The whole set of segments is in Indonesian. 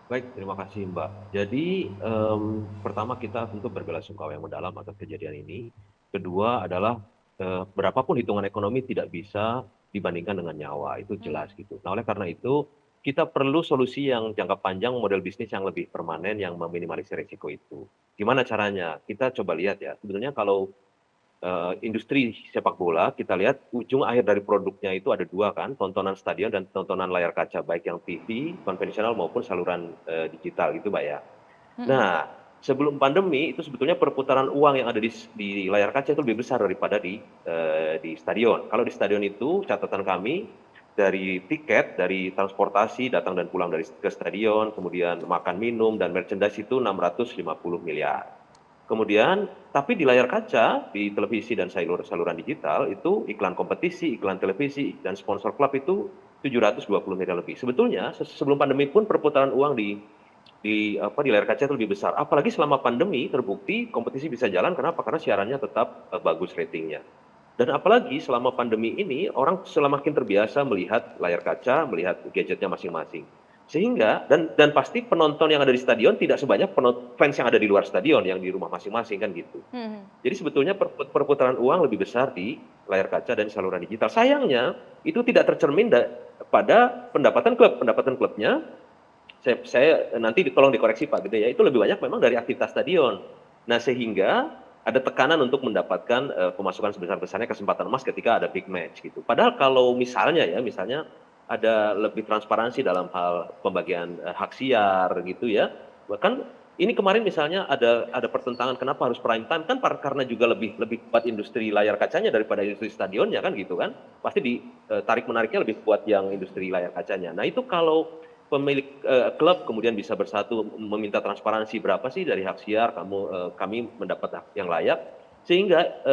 Baik, terima kasih Mbak. Jadi, pertama kita tentu berbelasungkawa yang mendalam atas kejadian ini. Kedua adalah, berapapun hitungan ekonomi tidak bisa dibandingkan dengan nyawa, itu jelas gitu. Nah, oleh karena itu, kita perlu solusi yang jangka panjang, model bisnis yang lebih permanen, yang meminimalisir risiko itu. Gimana caranya? Kita coba lihat ya, sebetulnya kalau industri sepak bola, kita lihat ujung akhir dari produknya itu ada dua kan, tontonan stadion dan tontonan layar kaca, baik yang TV, konvensional maupun saluran digital gitu, Mbak ya. Mhm. Nah, sebelum pandemi itu sebetulnya perputaran uang yang ada di layar kaca itu lebih besar daripada di stadion. Kalau di stadion itu catatan kami dari tiket, dari transportasi datang dan pulang ke stadion, kemudian makan minum dan merchandise itu 650 miliar. Kemudian, tapi di layar kaca, di televisi dan saluran digital itu iklan kompetisi, iklan televisi, dan sponsor klub itu 720 miliar lebih. Sebetulnya sebelum pandemi pun perputaran uang di layar kaca itu lebih besar. Apalagi selama pandemi terbukti kompetisi bisa jalan, kenapa? Karena siarannya tetap bagus ratingnya. Dan apalagi selama pandemi ini orang semakin terbiasa melihat layar kaca, melihat gadgetnya masing-masing. Sehingga dan pasti penonton yang ada di stadion tidak sebanyak fans yang ada di luar stadion yang di rumah masing-masing kan gitu. Mhm. Jadi sebetulnya perputaran uang lebih besar di layar kaca dan saluran digital. Sayangnya itu tidak tercermin pada pendapatan klub. Pendapatan klubnya saya nanti tolong dikoreksi Pak Gede ya, itu lebih banyak memang dari aktivitas stadion. Nah, sehingga ada tekanan untuk mendapatkan pemasukan sebesar-besarnya kesempatan emas ketika ada big match gitu. Padahal kalau misalnya ada lebih transparansi dalam hal pembagian hak siar gitu ya. Bahkan ini kemarin misalnya ada pertentangan kenapa harus prime time kan karena juga lebih lebih kuat industri layar kacanya daripada industri stadionnya kan gitu kan. Pasti ditarik menariknya lebih kuat yang industri layar kacanya. Nah, itu kalau pemilik klub kemudian bisa bersatu meminta transparansi berapa sih dari hak siar kami mendapat hak yang layak sehingga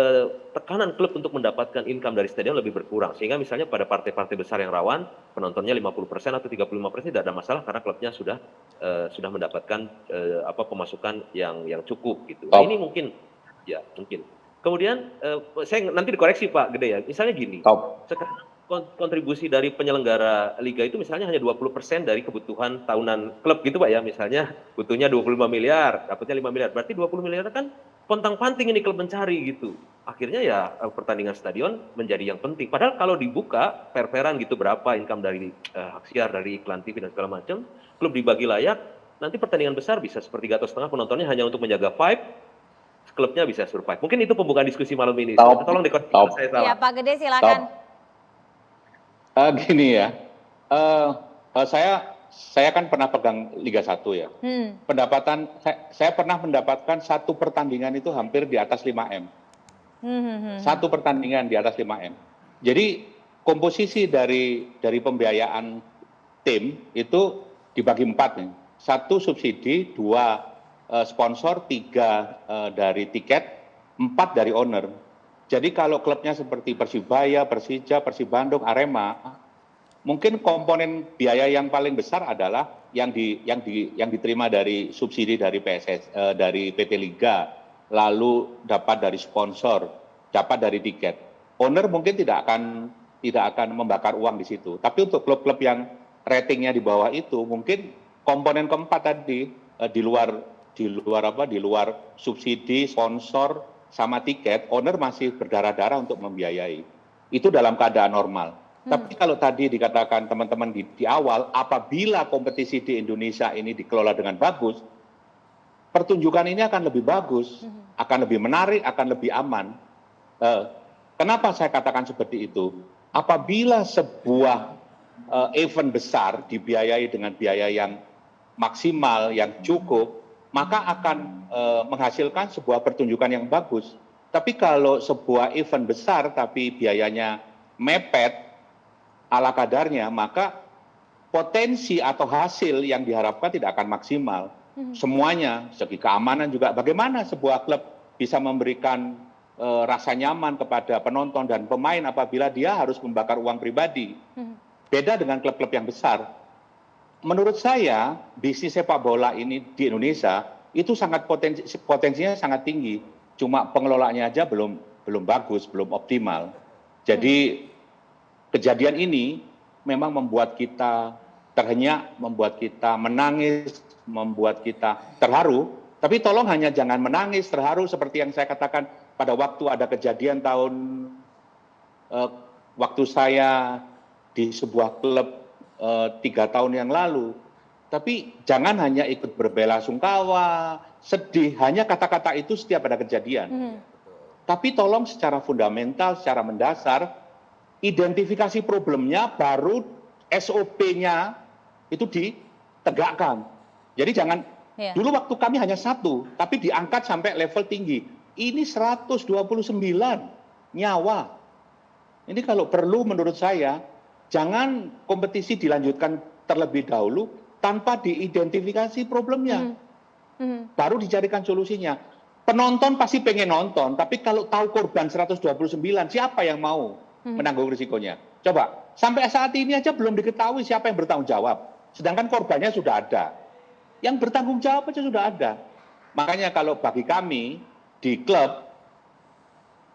tekanan klub untuk mendapatkan income dari stadion lebih berkurang sehingga misalnya pada partai-partai besar yang rawan penontonnya 50% atau 35% tidak ada masalah karena klubnya sudah mendapatkan pemasukan yang cukup gitu. Nah, ini Top, mungkin ya mungkin. Kemudian saya nanti dikoreksi Pak Gede ya. Misalnya gini, top. sekarang kontribusi dari penyelenggara liga itu misalnya hanya 20% dari kebutuhan tahunan klub gitu Pak ya. Misalnya butuhnya 25 miliar, dapatnya 5 miliar. Berarti 20 miliar kan pontang-panting ini klub mencari gitu. Akhirnya ya pertandingan stadion menjadi yang penting. Padahal kalau dibuka fair-fairan gitu berapa income dari hak siar, dari iklan TV dan segala macam, klub dibagi layak, nanti pertandingan besar bisa sepertiga atau setengah penontonnya hanya untuk menjaga vibe, klubnya bisa survive. Mungkin itu pembukaan diskusi malam ini. Top, Tolong dikoreksi top, kalau saya Iya, salah. Pak Gede silakan. top. Gini ya, eh, saya kan pernah pegang Liga 1 ya. Pendapatan saya pernah mendapatkan satu pertandingan itu hampir di atas 5 M. Satu pertandingan di atas 5 M. Jadi komposisi dari pembiayaan tim itu dibagi 4 nih. Satu subsidi, dua sponsor, tiga dari tiket, 4 dari owner. Jadi kalau klubnya seperti Persibaya, Persija, Persib Bandung, Arema, mungkin komponen biaya yang paling besar adalah yang diterima dari subsidi dari dari PT Liga, lalu dapat dari sponsor, dapat dari tiket. Owner mungkin tidak akan membakar uang di situ. Tapi untuk klub-klub yang ratingnya di bawah itu, mungkin komponen keempat tadi di luar subsidi, sponsor, sama tiket, owner masih berdarah-darah untuk membiayai. Itu dalam keadaan normal. Tapi kalau tadi dikatakan teman-teman di awal, apabila kompetisi di Indonesia ini dikelola dengan bagus, pertunjukan ini akan lebih bagus, akan lebih menarik, akan lebih aman. Kenapa saya katakan seperti itu? Apabila sebuah event besar dibiayai dengan biaya yang maksimal, yang cukup, maka akan menghasilkan sebuah pertunjukan yang bagus. Tapi kalau sebuah event besar tapi biayanya mepet ala kadarnya, maka potensi atau hasil yang diharapkan tidak akan maksimal. Semuanya, segi keamanan juga. Bagaimana sebuah klub bisa memberikan rasa nyaman kepada penonton dan pemain apabila dia harus membakar uang pribadi. Beda dengan klub-klub yang besar. Menurut saya, bisnis sepak bola ini di Indonesia itu sangat potensinya sangat tinggi. Cuma pengelolaannya aja belum bagus, belum optimal. Jadi kejadian ini memang membuat kita terhenyak, membuat kita menangis, membuat kita terharu. Tapi tolong hanya jangan menangis, terharu seperti yang saya katakan pada waktu ada kejadian waktu saya di sebuah klub 3 tahun yang lalu. Tapi jangan hanya ikut berbela-sungkawa, sedih, hanya kata-kata itu setiap ada kejadian. Tapi tolong secara fundamental, secara mendasar, identifikasi problemnya, baru SOP-nya itu ditegakkan. Jadi jangan, dulu waktu kami hanya 1, tapi diangkat sampai level tinggi. Ini 129 nyawa. Ini kalau perlu menurut saya, jangan kompetisi dilanjutkan terlebih dahulu tanpa diidentifikasi problemnya. Baru dicarikan solusinya. Penonton pasti pengen nonton, tapi kalau tahu korban 129, siapa yang mau menanggung risikonya? Coba, sampai saat ini aja belum diketahui siapa yang bertanggung jawab. Sedangkan korbannya sudah ada. Yang bertanggung jawab aja sudah ada. Makanya kalau bagi kami di klub,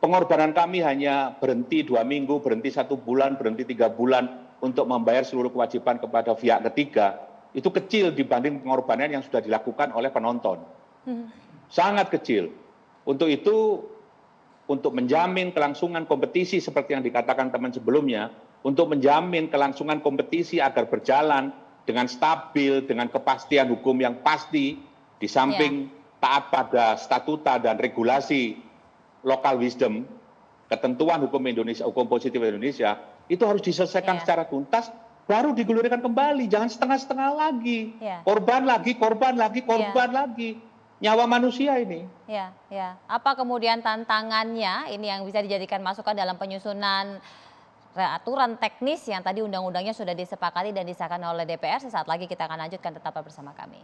pengorbanan kami hanya berhenti 2 minggu, berhenti 1 bulan, berhenti 3 bulan untuk membayar seluruh kewajiban kepada pihak ketiga. Itu kecil dibanding pengorbanan yang sudah dilakukan oleh penonton. Sangat kecil. Untuk itu, untuk menjamin kelangsungan kompetisi seperti yang dikatakan teman sebelumnya, untuk menjamin kelangsungan kompetisi agar berjalan dengan stabil, dengan kepastian hukum yang pasti, di samping taat pada statuta dan regulasi local wisdom, ketentuan hukum Indonesia, hukum positif Indonesia, itu harus diselesaikan secara tuntas, baru digulirkan kembali, jangan setengah-setengah lagi. Korban lagi, korban lagi, korban lagi. Nyawa manusia ini. Apa kemudian tantangannya ini yang bisa dijadikan masukan dalam penyusunan aturan teknis yang tadi undang-undangnya sudah disepakati dan disahkan oleh DPR? Sesaat lagi kita akan lanjutkan, tetap bersama kami.